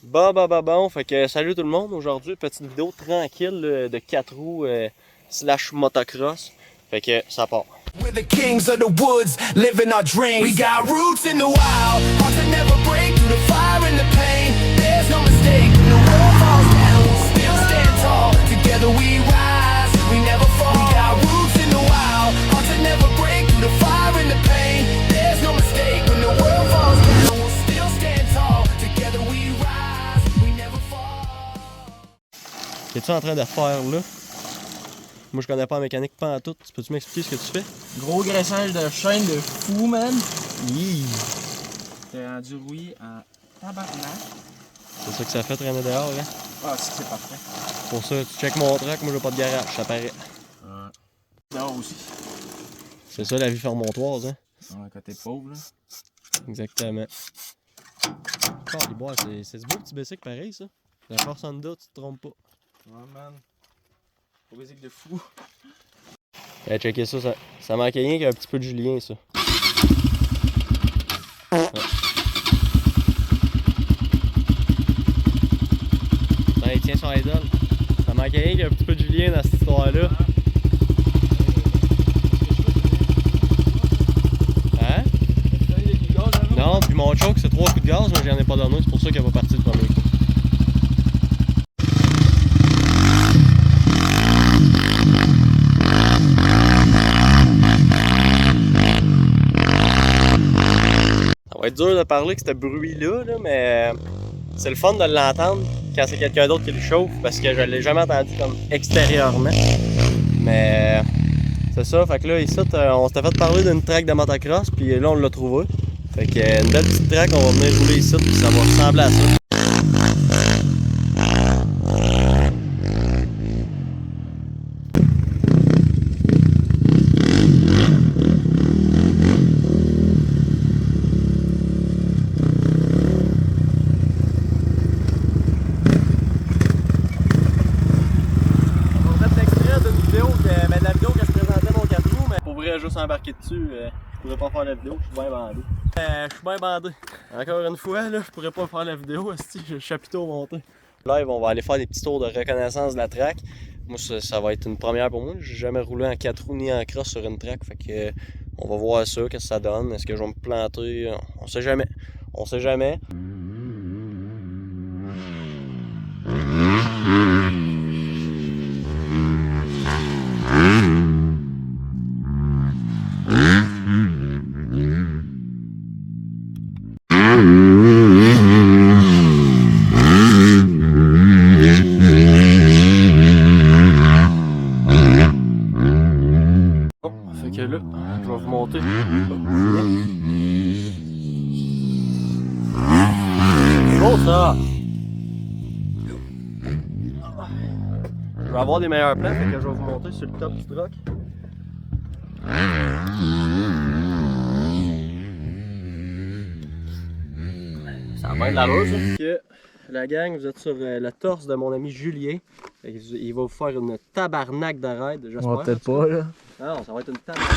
Bon, fait que salut tout le monde. Aujourd'hui, petite vidéo tranquille de 4 roues slash motocross. Fait que ça part. We're the kings of the woods, living our dreams. We got roots in the wild, hearts that never break through the fire and the pain. There's no mistake, when the world falls down, we'll still stand tall. Together we rise, we never fall. We got roots in the wild, hearts that never break through the fire and the pain. There's no mistake, when the world falls down, we'll still stand tall. Together we rise, we never fall. Qu'es-tu en train de faire là? Moi je connais pas la mécanique pas en tout. Peux-tu m'expliquer ce que tu fais? Gros graissage de chaîne de fou, man. Yeah. T'es rendu rouillé en tabarnak. C'est ça que ça fait traîner dehors, hein? Ah, c'est parfait. Pour ça, tu check mon truck, moi j'ai pas de garage, ça paraît. Dehors aussi. C'est ça la vie fermontoise, hein? Ouais, quand t'es pauvre, là. Exactement. Oh, les bois, c'est du beau petit bicycle pareil, ça. La Force Honda, tu te trompes pas. Ouais, man. Gros basique de fou. Eh, checker ça, ça manquait rien qu'un petit peu de Julien, ça. Ouais. Ben, il tient son idole. Ça manquait rien qu'un petit peu de Julien dans cette histoire-là. Hein? Non, puis mon choke, c'est 3 coups de gaz, mais j'en ai pas donné, c'est pour ça qu'il va partir le premier coup. Ça va être dur de parler avec ce bruit-là, mais c'est le fun de l'entendre quand c'est quelqu'un d'autre qui le chauffe parce que je l'ai jamais entendu comme extérieurement. Mais c'est ça, fait que là, ici, on s'était fait parler d'une track de motocross, puis là, on l'a trouvé. Fait que une belle petite track, on va venir rouler ici, puis ça va ressembler à ça. Juste embarquer dessus, je pourrais pas faire la vidéo, je suis bien bandé. Je suis bien bandé. Encore une fois, là, je pourrais pas faire la vidéo, j'ai le chapiteau monté. Live, on va aller faire des petits tours de reconnaissance de la track. Moi, ça va être une première pour moi. J'ai jamais roulé en 4 roues ni en cross sur une track, fait que on va voir ça, qu'est-ce que ça donne. Est-ce que je vais me planter? On sait jamais. On sait jamais. Fait que là, je vais vous monter. C'est gros ça! Je vais avoir des meilleurs plans, fait que je vais vous monter sur le top du truck. Ça va être la rose. La gang, vous êtes sur le torse de mon ami Julien. Il va vous faire une tabarnak de raid, j'espère. Peut-être pas, là. Non, ça va être une tabarnak.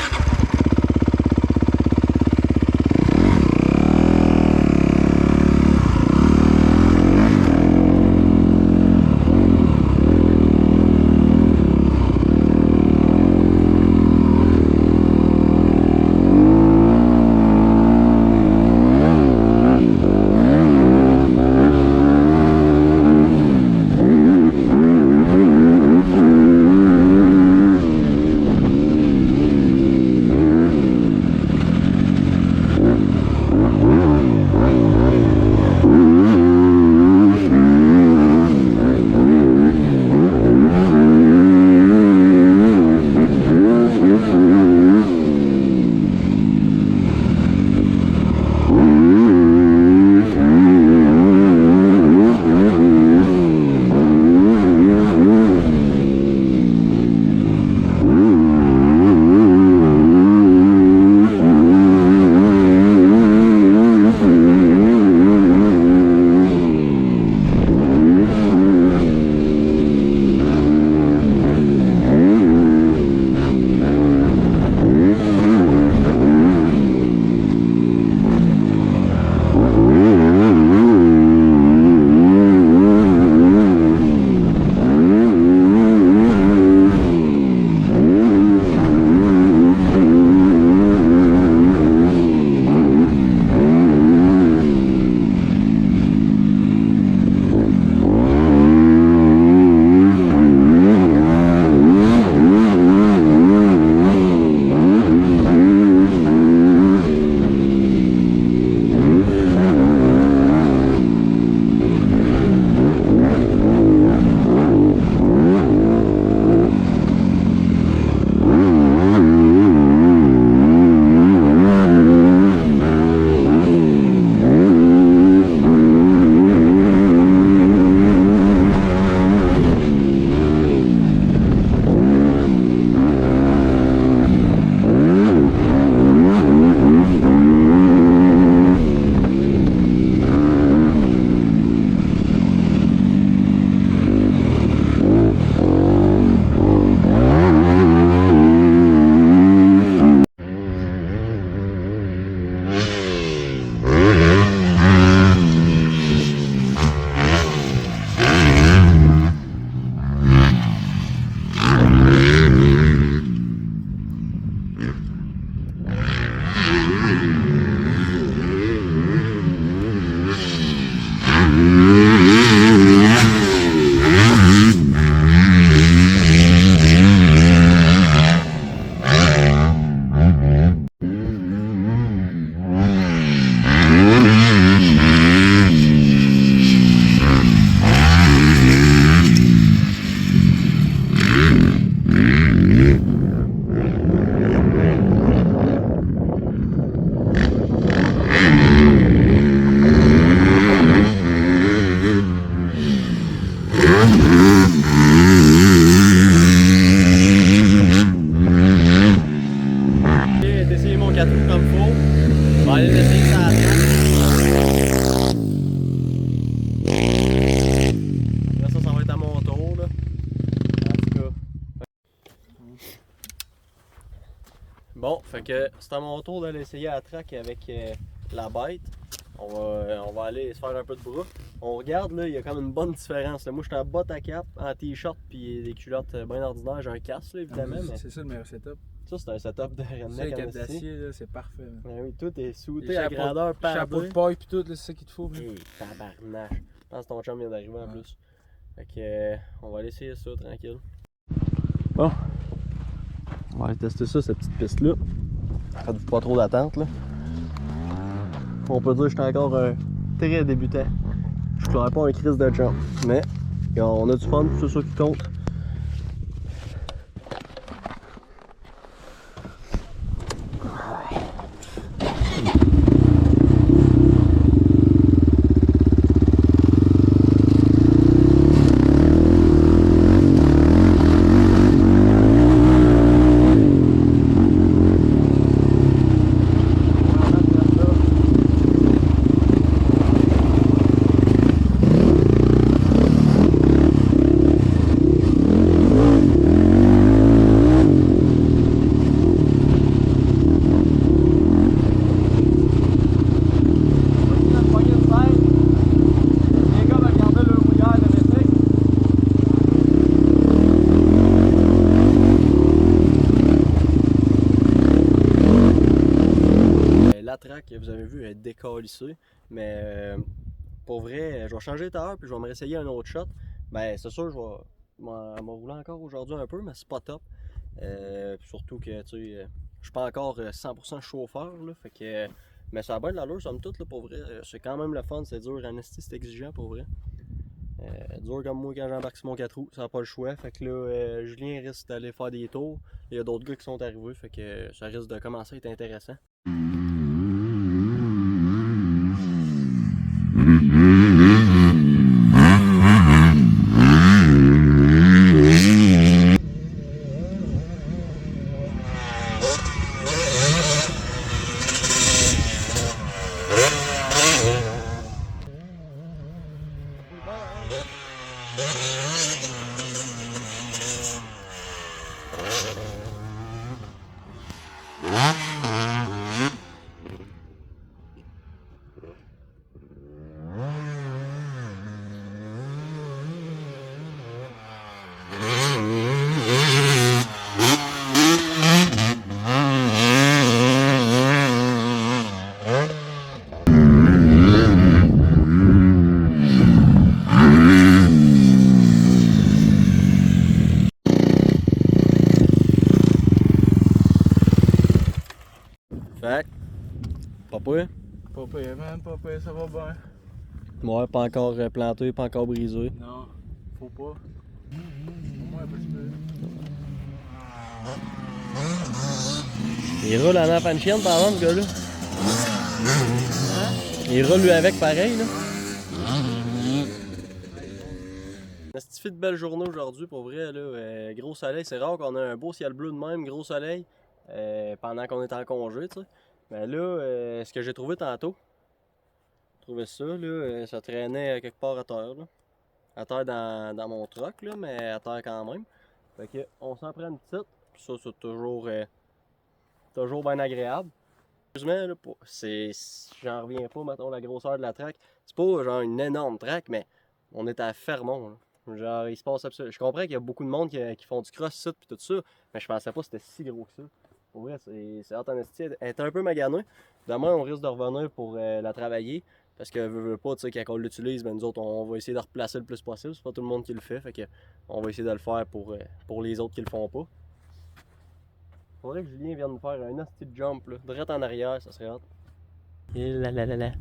Là, ça va être à mon tour, là. En tout cas. Bon, fait que c'est à mon tour d'aller essayer la track avec la bête. On va aller se faire un peu de bras. On regarde, là, il y a quand même une bonne différence. Là. Moi, je suis en botte à cap, en t-shirt, puis des culottes bien ordinaires. J'ai un casque, là, évidemment. Mais C'est ça le meilleur setup. ça, c'est un setup de Ça, redneck les en capes esti. d'acier, là, c'est parfait. Là. Ben oui, tout est souté Les à chapeaux- grandeur Chapeau de pardue. paille pis tout, là, c'est ça qu'il te faut. là. Hey, tabarnache. Je pense que ton chum vient d'arriver en plus. Fait que, on va aller essayer ça tranquille. Bon. On va aller tester ça, cette petite piste-là. Faites-vous pas trop d'attente, là. On peut dire que je suis encore très débutant. Je ne pas un crise de jump. Mais, on a du fun, c'est ça qui compte. La track, vous avez vu, elle est décalissée. Mais pour vrai, je vais changer de tailleur puis je vais me réessayer un autre shot. Ben, c'est sûr, je vais m'en rouler encore aujourd'hui un peu, mais c'est pas top. Surtout que, tu sais, je suis pas encore 100% chauffeur, là, fait que... mais ça a bien de l'allure, somme toute, là, pour vrai. C'est quand même le fun, c'est dur, en esti, c'est exigeant, pour vrai. Dur comme moi quand j'embarque sur mon 4 roues, ça n'a pas le choix. Fait que là, Julien risque d'aller faire des tours. Il y a d'autres gars qui sont arrivés, fait que ça risque de commencer à être intéressant. Fait que, pas pire. Pas pire, man, pas pire, ça va bien. Ouais, pas encore planté, pas encore brisé. Non, faut pas. Au moins un petit peu. Il roule en enfant de chienne, par exemple, ce gars-là. Il roule lui avec pareil, là. On a fait de belle journée aujourd'hui, pour vrai, là. Gros soleil, c'est rare qu'on ait un beau ciel bleu de même, gros soleil, pendant qu'on est en congé, tu sais. Mais là, ce que j'ai trouvé tantôt, j'ai trouvé ça, là, ça traînait quelque part à terre, là. À terre dans mon truck, là, mais à terre quand même. Fait que, on s'en prend une petite, puis ça, c'est toujours bien agréable. Sérieusement, là, j'en reviens pas, mettons, la grosseur de la track. C'est pas genre une énorme track, mais on est à Fermont, là. Genre, il se passe absolument. Je comprends qu'il y a beaucoup de monde qui font du cross-site et tout ça, mais je pensais pas que c'était si gros que ça. Pour vrai, c'est hâte en esti. Elle est un peu maganée. Demain, on risque de revenir pour la travailler. Parce que veut pas, tu sais, quand on l'utilise, ben nous autres, on va essayer de replacer le plus possible. C'est pas tout le monde qui le fait. Fait que on va essayer de le faire pour les autres qui le font pas. Faudrait que Julien vienne nous faire un asti de jump, là. Direct en arrière, ça serait hâte. Et là là là là.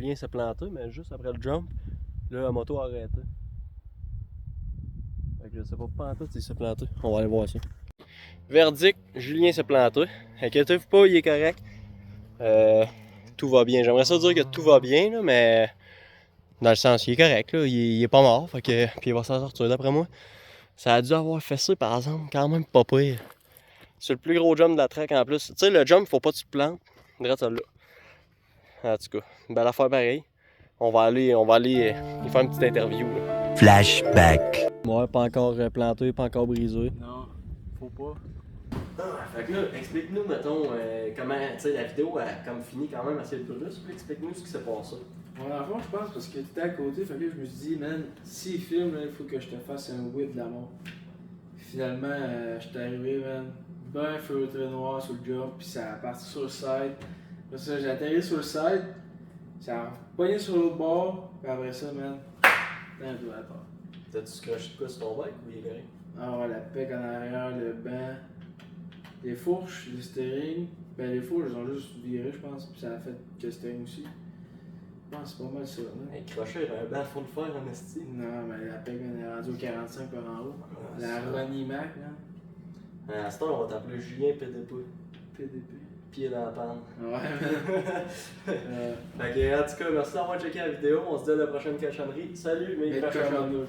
Julien s'est planté, mais juste après le jump, là, la moto a arrêté. Fait que je sais pas pantoute s'il s'est planté. On va aller voir ça. Verdict, Julien s'est planté. Inquiétez-vous pas, il est correct. Tout va bien. J'aimerais ça dire que tout va bien, là, mais dans le sens, il est correct, là. Il est pas mort, fait que, puis il va s'en sortir d'après moi. Ça a dû avoir fessé, par exemple, quand même pas pire. C'est le plus gros jump de la track en plus. Tu sais, le jump, faut pas que tu te plantes. Regarde ça là. En tout cas, une belle affaire pareil. On va aller lui faire une petite interview. Là. Flashback. Ouais, pas encore planté, pas encore brisé. Non, faut pas. Fait que là, explique-nous, mettons, comment, tu sais, la vidéo a comme fini quand même assez brusque. Explique-nous ce qui s'est passé. Bon, dans le fond, je pense parce que t'étais à côté, fait que là, je me suis dit, man, s'il filme, il faut que je te fasse un whip de la mort. Finalement, j'étais arrivé, man, ben feutré noir sur le job, puis ça a parti sur le side. Après ça, j'ai atterri sur le side, ça a pogné sur l'autre bord, puis après ça, man, t'es un peu à terre. T'as-tu scratché de quoi sur ton bike ou il est correct? Ah ouais, la PEC en arrière, le banc, les fourches, le steering. Ben les fourches, ils ont juste viré, je pense, puis ça a fait que le steering aussi. Je pense que c'est pas mal ça, là. Un crochet, un banc faut le faire en esti. Non, mais la PEC, on est rendu au 45 par en haut. La Ronnie Mac, là. À cette heure, on va t'appeler Julien PDP. PDP. Pied dans la panne. Ouais, man. Fait que, en tout cas, merci d'avoir checké la vidéo. On se dit à la prochaine cochonnerie. Salut mes Mais cochons. cochonnerie.